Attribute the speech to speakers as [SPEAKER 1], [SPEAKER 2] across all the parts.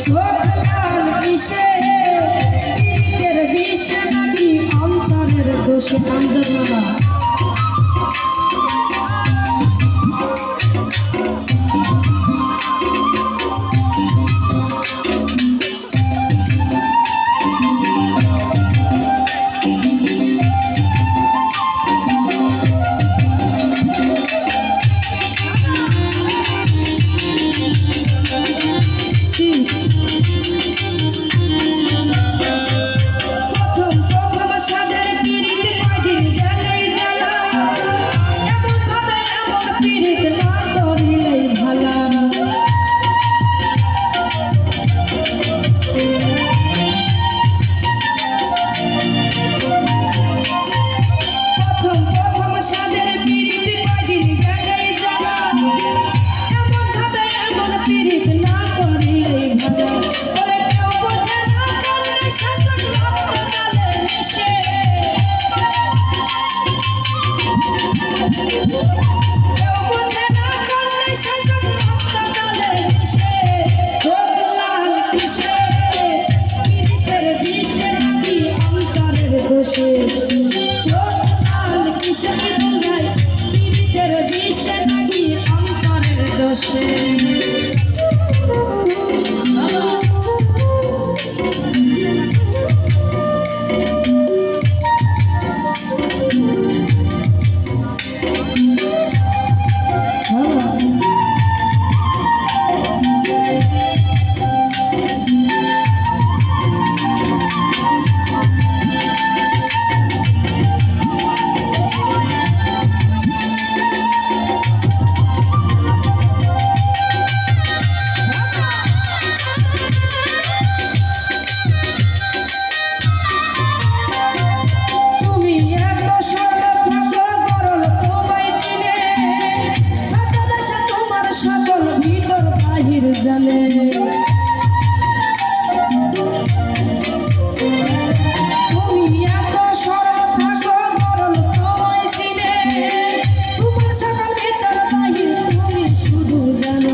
[SPEAKER 1] সোলাল কিসে পীড়িতের বিষ নাকি অন্তরের দোষে আমজাদ বাবা সোলাল কিসে পীড়িতের বিষ নাকি অন্তরের দোষে জানে তুমি এত সরল থাকো গরল তোমায় চিনে তোমার সকল ভিতর বাহির তুমি শুধু জানো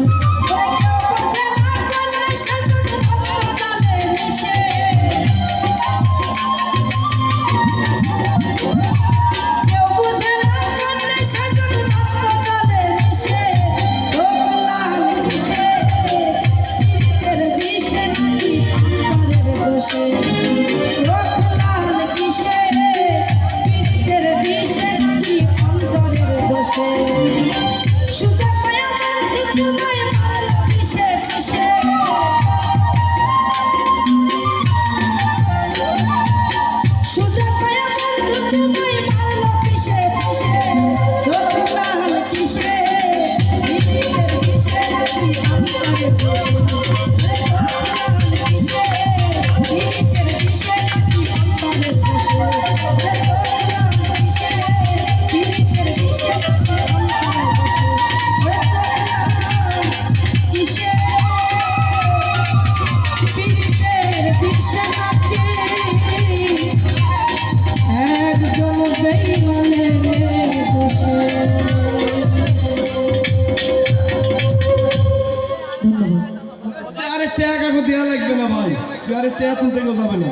[SPEAKER 1] সোলাল কিসে পীড়িতের বিষ নাকি অন্তরের দোষে সুযোগ পায়া তোমায় মারলো পিছে পিছে সুযোগ পায়া তোমায় মারলো পিছে পিছে সোলাল কিসে পীড়িতের বিষ নাকি অন্তরের দোষে
[SPEAKER 2] আরে টাকা দেওয়া লাগবে না ভাই, আরে টাকা তুলতে যাবে না।